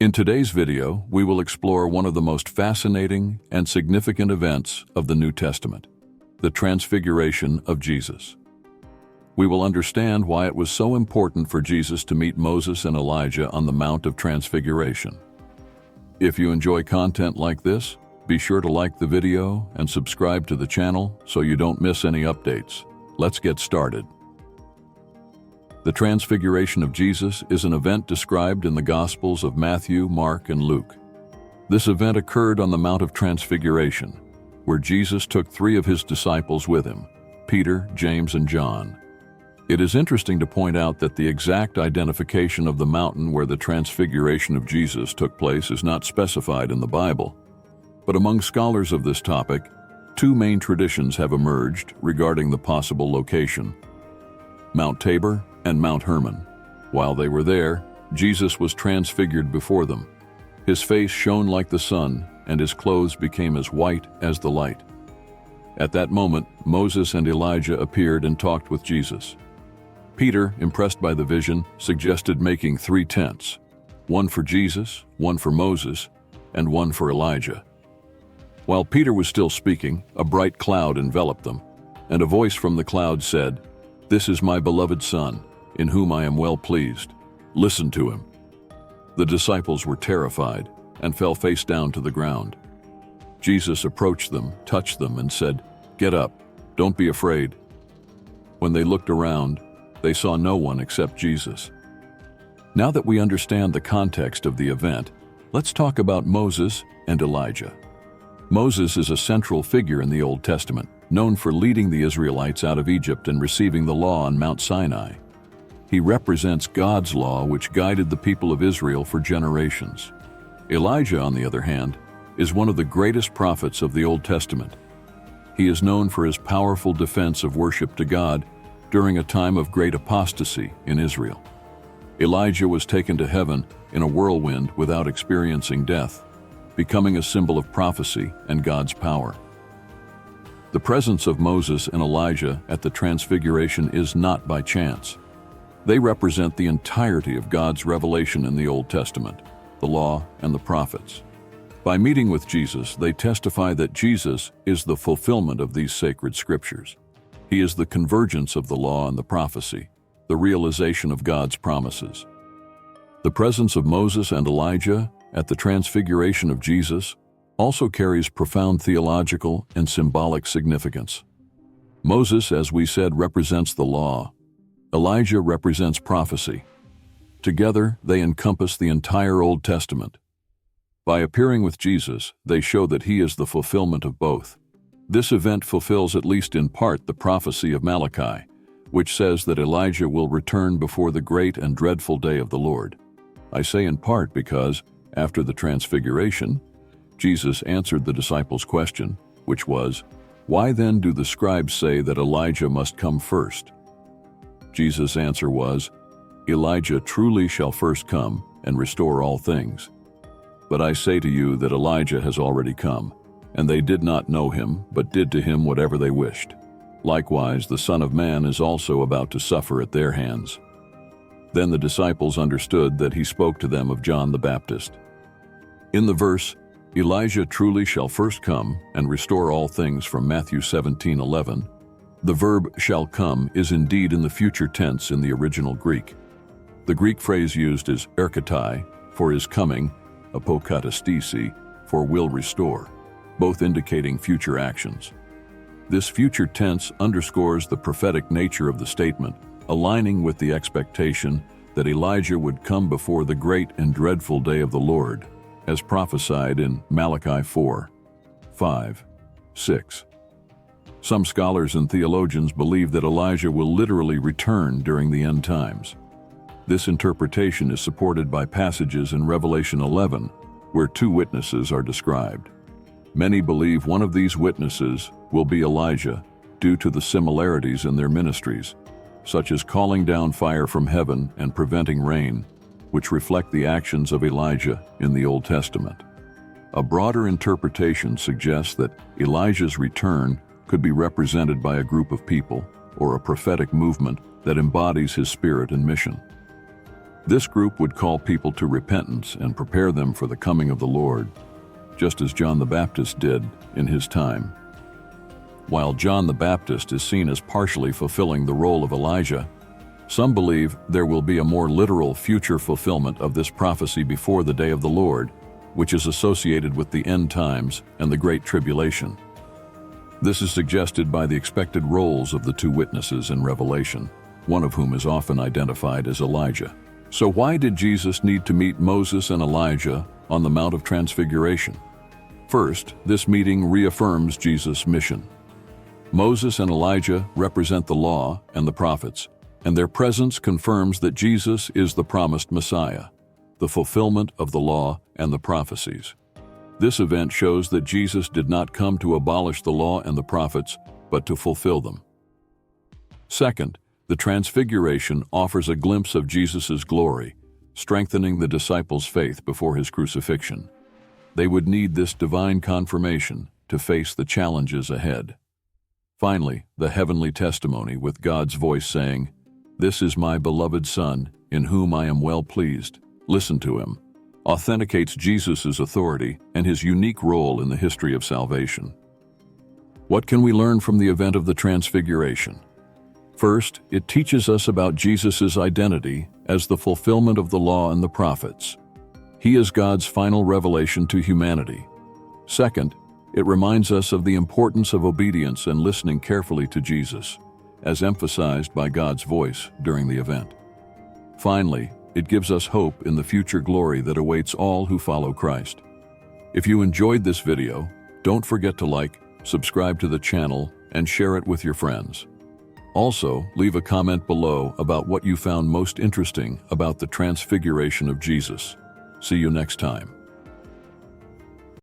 In today's video, we will explore one of the most fascinating and significant events of the New Testament, the Transfiguration of Jesus. We will understand why it was so important for Jesus to meet Moses and Elijah on the Mount of Transfiguration. If you enjoy content like this, be sure to like the video and subscribe to the channel so you don't miss any updates. Let's get started. The Transfiguration of Jesus is an event described in the Gospels of Matthew, Mark, and Luke. This event occurred on the Mount of Transfiguration, where Jesus took 3 of his disciples with him, Peter, James, and John. It is interesting to point out that the exact identification of the mountain where the Transfiguration of Jesus took place is not specified in the Bible. But among scholars of this topic, 2 main traditions have emerged regarding the possible location: Mount Tabor and Mount Hermon. While they were there, Jesus was transfigured before them. His face shone like the sun, and his clothes became as white as the light. At that moment, Moses and Elijah appeared and talked with Jesus. Peter, impressed by the vision, suggested making 3 tents, one for Jesus, one for Moses, and one for Elijah. While Peter was still speaking, a bright cloud enveloped them, and a voice from the cloud said, "This is my beloved Son, in whom I am well pleased. Listen to him." The disciples were terrified and fell face down to the ground. Jesus approached them, touched them, and said, "Get up, don't be afraid." When they looked around, they saw no one except Jesus. Now that we understand the context of the event, let's talk about Moses and Elijah. Moses is a central figure in the Old Testament, known for leading the Israelites out of Egypt and receiving the law on Mount Sinai. He represents God's law, which guided the people of Israel for generations. Elijah, on the other hand, is one of the greatest prophets of the Old Testament. He is known for his powerful defense of worship to God during a time of great apostasy in Israel. Elijah was taken to heaven in a whirlwind without experiencing death, becoming a symbol of prophecy and God's power. The presence of Moses and Elijah at the Transfiguration is not by chance. They represent the entirety of God's revelation in the Old Testament, the law and the prophets. By meeting with Jesus, they testify that Jesus is the fulfillment of these sacred scriptures. He is the convergence of the law and the prophecy, the realization of God's promises. The presence of Moses and Elijah at the Transfiguration of Jesus also carries profound theological and symbolic significance. Moses, as we said, represents the law. Elijah represents prophecy. Together, they encompass the entire Old Testament. By appearing with Jesus, they show that he is the fulfillment of both. This event fulfills at least in part the prophecy of Malachi, which says that Elijah will return before the great and dreadful day of the Lord. I say in part because, after the Transfiguration, Jesus answered the disciples' question, which was, "Why then do the scribes say that Elijah must come first?" Jesus' answer was, "Elijah truly shall first come and restore all things. But I say to you that Elijah has already come, and they did not know him, but did to him whatever they wished. Likewise, the Son of Man is also about to suffer at their hands." Then the disciples understood that he spoke to them of John the Baptist. In the verse, "Elijah truly shall first come and restore all things," from Matthew 17:11, the verb "shall come" is indeed in the future tense in the original Greek. The Greek phrase used is erkatai, for his coming, apokatastisi, for will restore, both indicating future actions. This future tense underscores the prophetic nature of the statement, aligning with the expectation that Elijah would come before the great and dreadful day of the Lord, as prophesied in Malachi 4:5, 6. Some scholars and theologians believe that Elijah will literally return during the end times. This interpretation is supported by passages in Revelation 11, where 2 witnesses are described. Many believe one of these witnesses will be Elijah due to the similarities in their ministries, such as calling down fire from heaven and preventing rain, which reflect the actions of Elijah in the Old Testament. A broader interpretation suggests that Elijah's return could be represented by a group of people or a prophetic movement that embodies his spirit and mission. This group would call people to repentance and prepare them for the coming of the Lord, just as John the Baptist did in his time. While John the Baptist is seen as partially fulfilling the role of Elijah, some believe there will be a more literal future fulfillment of this prophecy before the day of the Lord, which is associated with the end times and the Great Tribulation. This is suggested by the expected roles of the two witnesses in Revelation, one of whom is often identified as Elijah. So why did Jesus need to meet Moses and Elijah on the Mount of Transfiguration? First, this meeting reaffirms Jesus' mission. Moses and Elijah represent the law and the prophets, and their presence confirms that Jesus is the promised Messiah, the fulfillment of the law and the prophecies. This event shows that Jesus did not come to abolish the law and the prophets, but to fulfill them. Second, the Transfiguration offers a glimpse of Jesus' glory, strengthening the disciples' faith before his crucifixion. They would need this divine confirmation to face the challenges ahead. Finally, the heavenly testimony with God's voice saying, "This is my beloved Son, in whom I am well pleased. Listen to him," authenticates Jesus' authority and his unique role in the history of salvation. What can we learn from the event of the Transfiguration? First, it teaches us about Jesus' identity as the fulfillment of the law and the prophets. He is God's final revelation to humanity. Second, it reminds us of the importance of obedience and listening carefully to Jesus, as emphasized by God's voice during the event. Finally, it gives us hope in the future glory that awaits all who follow Christ. If you enjoyed this video, don't forget to like, subscribe to the channel, and share it with your friends. Also, leave a comment below about what you found most interesting about the Transfiguration of Jesus. See you next time.